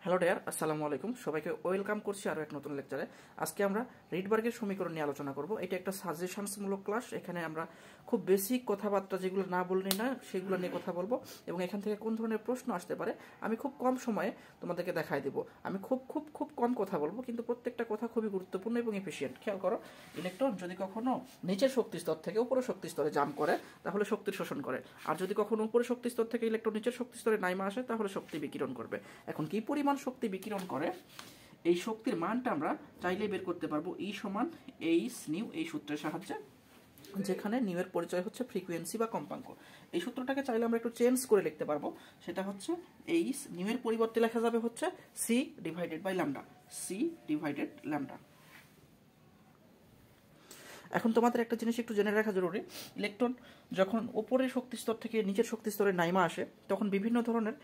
Hello dear, আসসালামু আলাইকুম। সবাইকে ওয়েলকাম করছি আরও এক নতুন লেকচারে। আজকে আমরা রিডবার্গের সমীকরণ নিয়ে আলোচনা করব। এটা একটা সাজেশনসমূলক ক্লাস। এখানে আমরা খুব বেসিক কথাবার্তা যেগুলো না বললেই না সেগুলো নিয়ে কথা বলবো এবং এখান থেকে কোন ধরনের প্রশ্ন আসতে পারে আমি খুব কম সময়ে তোমাদেরকে দেখাই দেবো। আমি খুব কম কথা বলবো, কিন্তু প্রত্যেকটা কথা খুবই গুরুত্বপূর্ণ এবং এফিশিয়েন্ট। খেয়াল করো, ইলেকট্রন যদি কখনো নিচের শক্তি স্তর থেকে উপরের শক্তি স্তরে জাম্প করে তাহলে শক্তির শোষণ করে, আর যদি কখনো উপরের শক্তি স্তর থেকে ইলেকট্রন নিচের শক্তি স্তরে নাইমা আসে তাহলে শক্তি বিকিরণ করবে। এখন কি পরিমাণ শক্তি বিকিরণ করে এই শক্তির মানটা আমরা চাইলে বের করতে পারবো। ই সমান এইচ নিউ এই সূত্রের সাহায্যে, যেখানে নিউ এর পরিচয় হচ্ছে ফ্রিকোয়েন্সি বা কম্পাঙ্ক। এই সূত্রটাকে চাইলে আমরা একটু চেঞ্জ করে লিখতে পারবো। সেটা হচ্ছে এইচ নিউ এর পরিবর্তে লেখা যাবে হচ্ছে C divided by lambda, C divided lambda. এখন তোমাদের একটা জিনিস একটু জেনে রাখা জরুরি, ইলেকট্রন যখন উপরের শক্তিস্তর থেকে নিচের শক্তিস্তরে নাইমা আসে তখন বিভিন্ন ধরনের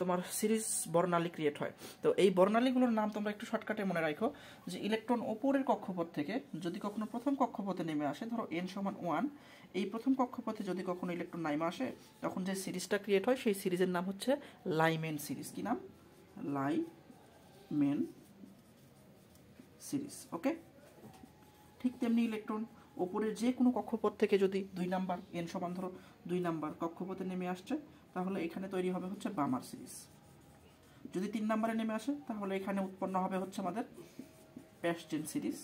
তোমার সিরিজ বর্ণালী ক্রিয়েট হয়। তো এই বর্ণালীগুলোর নাম তোমরা একটু শর্টকাটে মনে রাখো, যে ইলেকট্রন উপরের কক্ষপথ থেকে যদি কখনো প্রথম কক্ষপথে নেমে আসে, ধরো n সমান 1, এই প্রথম কক্ষপথে যদি কখনো ইলেকট্রন নাইমা আসে তখন যে সিরিজটা ক্রিয়েট হয় সেই সিরিজের নাম হচ্ছে লাইমেন সিরিজ। কি নাম? Lyman series. ওকে, ঠিক তেমনি ইলেকট্রন ওপরের যে কোনো কক্ষপথ থেকে যদি 2 নাম্বার n সমান ধরো 2 নাম্বার কক্ষপথে নেমে আসছে তাহলে এখানে তৈরি হবে হচ্ছে বামার সিরিজ। যদি 3 নাম্বারে নেমে আসে তাহলে এখানে উৎপন্ন হবে হচ্ছে আমাদের প্যাস্টেন সিরিজ।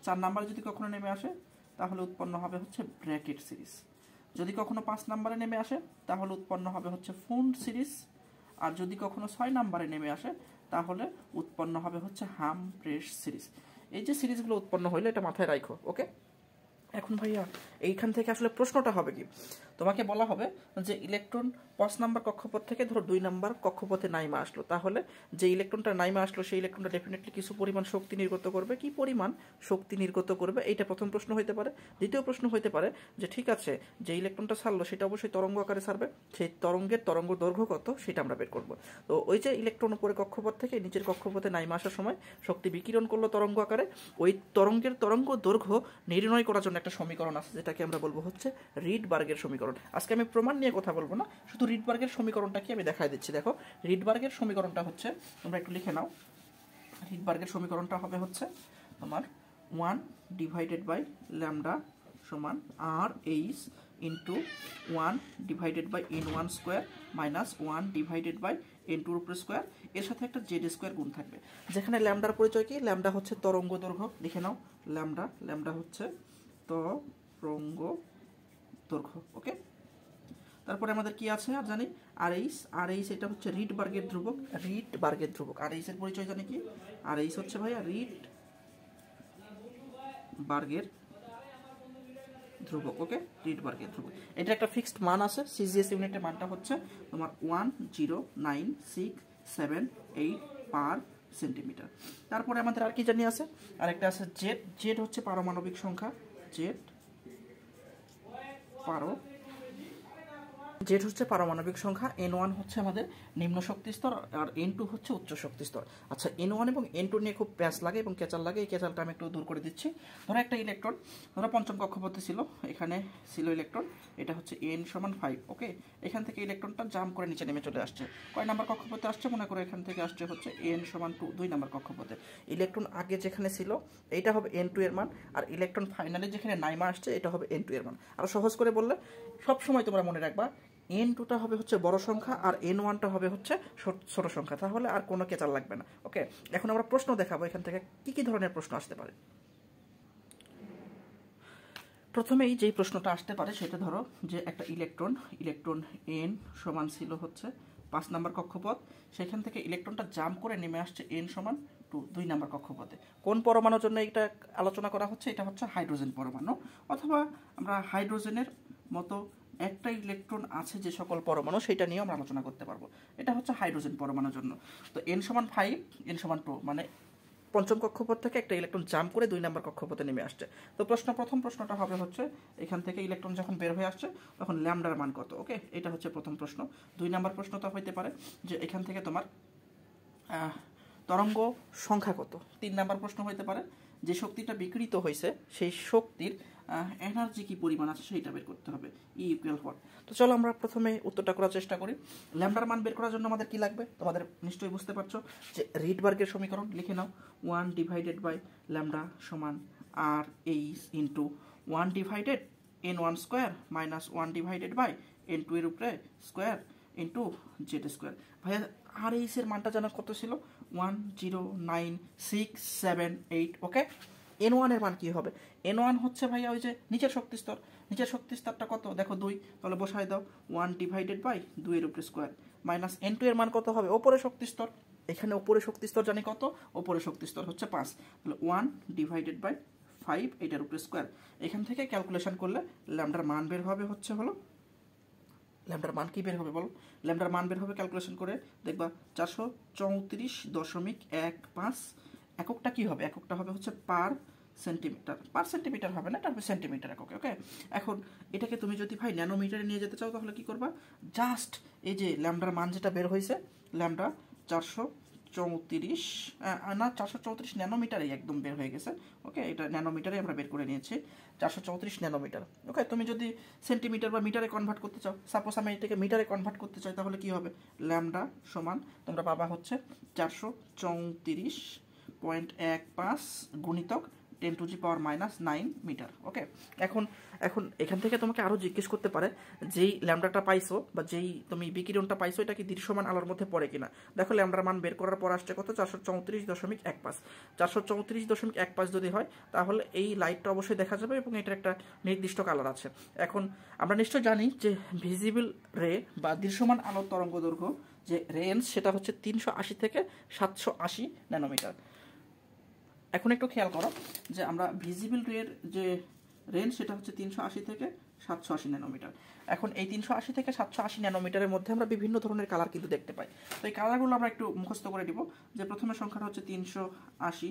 4 নাম্বারে যদি কখনো নেমে আসে তাহলে উৎপন্ন হবে হচ্ছে ব্র্যাকেট সিরিজ। যদি কখনো 5 নাম্বারে নেমে আসে তাহলে উৎপন্ন হবে হচ্ছে ফুন্ড সিরিজ। আর যদি কখনো 6 নাম্বারে নেমে আসে তাহলে উৎপন্ন হবে হচ্ছে হামপ্রেস সিরিজ। এই যে সিরিজগুলো উৎপন্ন হইলে এটা মাথায় রাখো। ওকে, এখন ভাইয়া এইখান থেকে আসলে প্রশ্নটা হবে কি, তোমাকে বলা হবে যে ইলেকট্রন 5 নাম্বার কক্ষপথ থেকে ধরো 2 নাম্বার কক্ষপথে নাইমা আসলো, তাহলে যে ইলেকট্রনটা নাইমা আসলো সেই ইলেকট্রনটা ডেফিনেটলি কিছু পরিমাণ শক্তি নির্গত করবে। কি পরিমাণ শক্তি নির্গত করবে, এইটা প্রথম প্রশ্ন হইতে পারে। দ্বিতীয় প্রশ্ন হইতে পারে যে ঠিক আছে, যে ইলেকট্রনটা ছাড়লো সেটা অবশ্যই তরঙ্গ আকারে ছাড়বে, সেই তরঙ্গ দৈর্ঘ্য কত সেটা আমরা বের করবো। তো ওই যে ইলেকট্রন উপরে কক্ষপথ থেকে নিচের কক্ষপথে নাইমা আসার সময় শক্তি বিকিরণ করলো তরঙ্গ আকারে, ওই তরঙ্গ দৈর্ঘ্য নির্ণয় করার জন্য একটা সমীকরণ আছে যেটাকে আমরা বলবো হচ্ছে রিডবার্গের সমীকরণ। আজকে আমি প্রমাণ নিয়ে কথা বলবো না, শুধু রিডবার্গের সমীকরণটা কি আমি দেখাই দিচ্ছি। দেখো, রিডবার্গের সমীকরণটা হচ্ছে, তোমরা একটু লিখে নাও, রিডবার্গের সমীকরণটা হবে হচ্ছে তোমার 1 ডিভাইডেড বাই ল্যামডা সমান R H into 1 divided by n1 square minus 1 divided by n2 উপর স্কোয়ার, এর সাথে একটা জেড স্কোয়ার গুণ থাকবে। যেখানে ল্যামডার পরিচয় কি? ল্যামডা হচ্ছে তরঙ্গ দৈর্ঘ্য। লিখে নাও, ল্যামডা হচ্ছে তরঙ্গ দৈর্ঘ্য। ওকে, তারপরে আমাদের কি আছে আর জানি আরএইচ, এটা হচ্ছে রিডবার্গের ধ্রুবক। আরএইচ এর পরিচয় জানি কি? আরএইচ হচ্ছে ভাইয়া রিডবার্গের ধ্রুবক। ওকে, রিডবার্গের ধ্রুবক, এটা একটা ফিক্সড মান আছে। সিজিএস ইউনিটের মানটা হচ্ছে তোমার 10967 পার সেন্টিমিটার। তারপরে আমাদের আর কি জানি আছে, আরেকটা আছে জেড হচ্ছে পারমাণবিক সংখ্যা, জেড হচ্ছে পারমাণবিক সংখ্যা, n1 হচ্ছে আমাদের নিম্ন শক্তি স্তর আর n2 হচ্ছে উচ্চ শক্তি স্তর। আচ্ছা, n1 এবং n2 নিয়ে খুব প্যাচ লাগে এবং কেচাল লাগে, এই কেচালটা আমি একটু দূর করে দিচ্ছি। ধরো একটা ইলেকট্রন, ধরো পঞ্চম কক্ষপথে ছিল, এখানে ছিল ইলেকট্রন, এটা হচ্ছে n সমান 5। ওকে, এখান থেকে ইলেকট্রনটা জাম্প করে নিচে নেমে চলে আসছে। কয় নাম্বার কক্ষপথে আসছে? মনে করো এখান থেকে আসছে হচ্ছে n সমান 2 নাম্বার কক্ষপথে। ইলেকট্রন আগে যেখানে ছিল এইটা হবে n2 এর মান, আর ইলেকট্রন ফাইনালি যেখানে নাইমা আসছে এটা হবে n2 এর মান। আর সহজ করে বললে সবসময় তোমরা মনে রাখবা n2টা হবে হচ্ছে বড় সংখ্যা আর n1টা হবে হচ্ছে ছোট সংখ্যা, তাহলে আর কোনো কেচাল লাগবে না। ওকে, এখন আমরা প্রশ্ন দেখাবো এখান থেকে কি কি ধরনের প্রশ্ন আসতে পারে। প্রথমেই যেই প্রশ্নটা আসতে পারে সেটা ধরো যে একটা ইলেকট্রন n সমান ছিল হচ্ছে 5 নাম্বার কক্ষপথ, সেখান থেকে ইলেকট্রনটা জাম্প করে নেমে আসছে n সমান 2 নাম্বার কক্ষপথে। কোন পরমাণুর জন্য এটা আলোচনা করা হচ্ছে? এটা হচ্ছে হাইড্রোজেন পরমাণু, অথবা আমরা হাইড্রোজেনের মতো একটা ইলেকট্রন আছে যে সকল পরমাণু, সেটা নিয়ে আমরা আলোচনা করতে পারবো। এটা হচ্ছে হাইড্রোজেন পরমাণুর জন্য। তো n সমান 5, n সমান 2, মানে পঞ্চম কক্ষপথ থেকে একটা ইলেকট্রন জাম্প করে 2 নাম্বার কক্ষপথে নেমে আসছে। তো প্রথম প্রশ্নটা হবে হচ্ছে এখান থেকে ইলেকট্রন যখন বের হয়ে আসছে তখন ল্যামডার মান কত। ওকে, এটা হচ্ছে প্রথম প্রশ্ন। 2 নাম্বার প্রশ্নটা হইতে পারে যে এখান থেকে তোমার তরঙ্গ সংখ্যা কত। 3 নাম্বার প্রশ্ন হইতে পারে যে শক্তিটা বিকৃত হয়েছে সেই শক্তির এনার্জি কি পরিমাণ আছে সেইটা বের করতে হবে, ই ইকুয়াল হোয়াট। তো চলো আমরা প্রথমে উত্তরটা করার চেষ্টা করি। ল্যামডার মান বের করার জন্য আমাদের কি লাগবে, তোমাদের নিশ্চয়ই বুঝতে পারছো যে রিডবার্গের সমীকরণ লিখে নাও। 1 ডিভাইডেড বাই ল্যামডা সমান R H into 1 divided n1 square minus 1 divided by n2 এর উপরে স্কোয়ার ইন্টু জেড স্কোয়ার। ভাইয়া আর এইচের মানটা জানা কত ছিল, 109,678। ওকে, n1 এর মান কি হবে, n1 হচ্ছে ভাইয়া ওই যে নিচের শক্তি স্তর, নিচের শক্তি স্তরটা কত দেখো 2, তাহলে বসাই দাও 1 ডিভাইডেড বাই 2 এর উপরে স্কোয়ার মাইনাস n2 এর মান কত হবে, ওপরে শক্তি স্তর, এখানে ওপরে শক্তি স্তর জানি কত, ওপরে শক্তি স্তর হচ্ছে 5, তাহলে 1 ডিভাইডেড বাই 5 এটার উপরে স্কোয়ার। এখান থেকে ক্যালকুলেশন করলে ল্যামডার মান বের হবে হচ্ছে হলো, ল্যামডার মান কি বের হবে বলো, ল্যামডার মান বের হবে ক্যালকুলেশন করে দেখবা 434.15। এককটা কি হবে, এককটা হবে হচ্ছে পার সেন্টিমিটার, পার সেন্টিমিটার হবে না, এটা হবে সেন্টিমিটার একক। ওকে, এখন এটাকে তুমি যদি ভাই ন্যানোমিটারে নিয়ে যেতে চাও তাহলে কি করবা, জাস্ট এই যে ল্যামডার মান যেটা বের হয়েছে, ল্যামডা 434 ন্যানোমিটারেই একদম বের হয়ে গেছে। ওকে, এটা ন্যানোমিটারে আমরা বের করে নিয়েছি 434 ন্যানোমিটার। ওকে, তুমি যদি সেন্টিমিটার বা মিটারে কনভার্ট করতে চাও, সাপোজ আমি এটাকে মিটারে কনভার্ট করতে চাই, তাহলে কি হবে, ল্যামডা সমান তোমরা পাবা হচ্ছে 434.15 গুণিতক 10⁻⁹ মিটার। ওকে, এখন এখন এখান থেকে তোমাকে আরও জিজ্ঞেস করতে পারে যেই ল্যামডাটা পাইছো বা যেই তুমি বিকিরণটা পাইছো এটা কি দৃশ্যমান আলোর মধ্যে পড়ে কিনা। দেখো ল্যামডার মান বের করার পর আসছে কত, 434.15। 434.15 যদি হয় তাহলে এই লাইটটা অবশ্যই দেখা যাবে এবং এটার একটা নির্দিষ্ট কালার আছে। এখন আমরা নিশ্চয় জানি যে ভিজিবল রে বা দৃশ্যমান আলোর তরঙ্গ দৈর্ঘ্য যে রেঞ্জ সেটা হচ্ছে 380 থেকে 780 ন্যানোমিটার। এখন একটু খেয়াল করো যে আমরা ভিজিবল রের যে রেঞ্জ সেটা হচ্ছে 380 থেকে 780 ন্যানোমিটার। এখন এই 380 থেকে 780 ন্যানোমিটারের মধ্যে আমরা বিভিন্ন ধরনের কালার কিন্তু দেখতে পাই। তো এই কালারগুলো আমরা একটু মুখস্থ করে দিব, যে প্রথমের সংখ্যাটা হচ্ছে 380,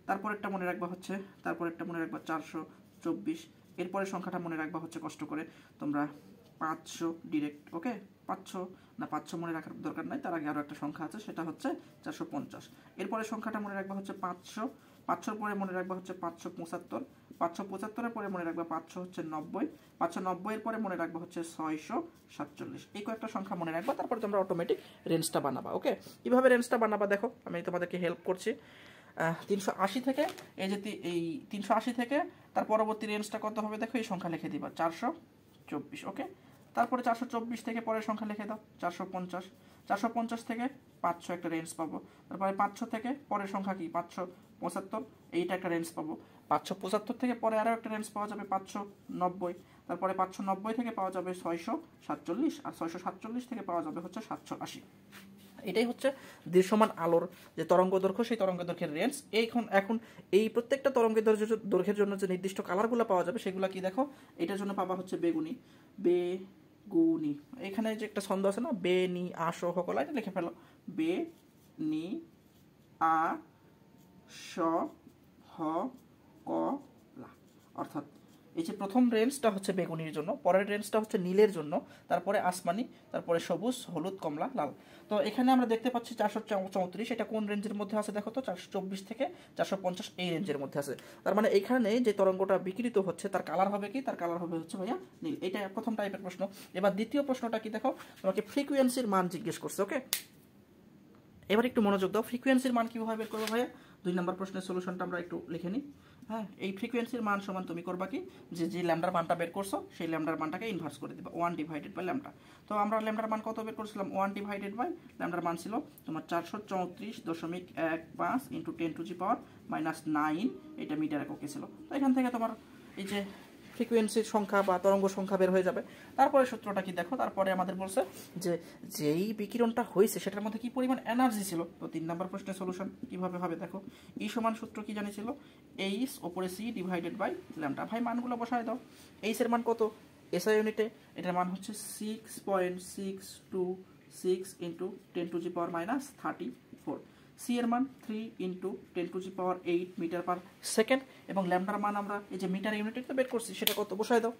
তারপরেরটা মনে রাখবা হচ্ছে, তারপরেরটা মনে রাখবা 424, এরপরের সংখ্যাটা মনে রাখবা হচ্ছে কষ্ট করে তোমরা 500 ডিরেক্ট। ওকে, 500 না 500 মনে রাখার দরকার নাই, তার আগে আরও একটা সংখ্যা আছে সেটা হচ্ছে 450। এরপরে সংখ্যাটা মনে রাখবা হচ্ছে 500, 500 পরে মনে রাখবা হচ্ছে 575, 575 পরে মনে রাখবা 500 হচ্ছে 90, 590 এর পরে মনে রাখবা হচ্ছে 647। এই কয়েকটা সংখ্যা মনে রাখবা, তারপরে তোমরা অটোমেটিক রেঞ্জটা বানাবা। ওকে, কিভাবে রেঞ্জটা বানাবা দেখো, আমি তোমাদেরকে হেল্প করছি। 380 থেকে এই যে এই 380 থেকে তার পরবর্তী রেঞ্জটা কত হবে দেখো, এই সংখ্যা লিখে দিবা 424। ওকে, তারপরে 424 থেকে পরের সংখ্যা লিখে দাও 450, 450 থেকে 500 একটা রেঞ্জ পাবো, তারপরে 500 থেকে পরের সংখ্যা কি 575, এইটা একটা রেঞ্জ পাবো। 575 থেকে পরে আরও একটা রেঞ্জ পাওয়া যাবে 590, তারপরে 590 থেকে পাওয়া যাবে 647, আর 647 থেকে পাওয়া যাবে হচ্ছে 780। এটাই হচ্ছে দৃশ্যমান আলোর যে তরঙ্গ দৈর্ঘ্য, সেই তরঙ্গ দৈর্ঘ্যের রেঞ্জ। এখন এই প্রত্যেকটা তরঙ্গ দৈর্ঘ্যের জন্য যে নির্দিষ্ট কালারগুলো পাওয়া যাবে সেগুলো কি দেখো, এটার জন্য পাবা হচ্ছে বেগুনি, বেগুনি, এখানে যে একটা ছন্দ আছে না, বে নি আ স হ কলা, এটা লিখে ফেলো, বে নি আ স হ ক লা। অর্থাৎ এই যে প্রথম রেঞ্জটা হচ্ছে বেগুনির জন্য, পরের রেঞ্জটা হচ্ছে নীলের জন্য, তারপরে আসমানি, তারপরে সবুজ, হলুদ, কমলা, লাল। তো এখানে আমরা দেখতে পাচ্ছি 434, এটা কোন রেঞ্জের মধ্যে আছে দেখো তো, 424 থেকে 450 এই রেঞ্জের মধ্যে আছে। তার মানে এখানে যে তরঙ্গটা বিকৃত হচ্ছে তার কালার হবে কি, তার কালার হবে হচ্ছে ভাইয়া নীল। এটা প্রথম টাইপের প্রশ্ন। এবার দ্বিতীয় প্রশ্নটা কি দেখো, তোমাকে ফ্রিকোয়েন্সির মান জিজ্ঞেস করছে। ওকে, এবার একটু মনোযোগ দাও, ফ্রিকোয়েন্সির মান কীভাবে বের করবো ভাইয়া, 2 নম্বর প্রশ্নের সলিউশনটা আমরা একটু লিখে নিই। হ্যাঁ, এই ফ্রিকোয়েন্সির মান সমান তুমি করবা কি, যে ল্যামডার মানটা বের করছো সেই ল্যামডার মানটাকে ইনভার্স করে দিবা, 1 ডিভাইডেড বাই ল্যামডা। তো আমরা ল্যামডার মান কত বের করছিলাম, 1 ডিভাইডেড বাই ল্যামডার মান ছিল তোমার 434.15 ইন্টু 10⁻⁹ এটা মিটার এককে ছিল। তো এখান থেকে তোমার এই যে ফ্রিকোয়েন্সির সংখ্যা বা তরঙ্গ সংখ্যা বের হয়ে যাবে। তারপরে সূত্রটা কি দেখো, তারপরে আমাদের বলছে যে যেই বিকিরণটা হয়েছে সেটার মধ্যে কি পরিমাণ এনার্জি ছিল। তো 3 নম্বর প্রশ্নের সলিউশন কিভাবে হবে দেখো, ই সমান সূত্র কি জানিছিল, এইচ ওপরে সি ডিভাইডেড বাই ল্যামডা। ভাই মানগুলো বসায় দাও, এইচ এর মান কত, এসআই ইউনিটে এটার মান হচ্ছে 6.626 ইন্টু 10⁻⁻34, সি এর মান 3 ইন্টু 10⁸ মিটার পার সেকেন্ড, এবং ল্যামডার মান আমরা এই যে মিটার ইউনিটে তো বের করছি সেটা কত বসায় দাও,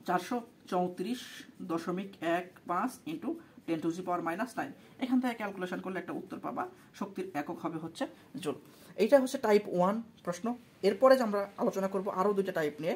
434.15 ইন্টু 10⁻⁻৯। এখান থেকে ক্যালকুলেশন করলে একটা উত্তর পাবা, শক্তির একক হবে হচ্ছে জুল। এইটা হচ্ছে টাইপ 1 প্রশ্ন। এরপরে যে আমরা আলোচনা করব আরও দুইটা টাইপ নিয়ে।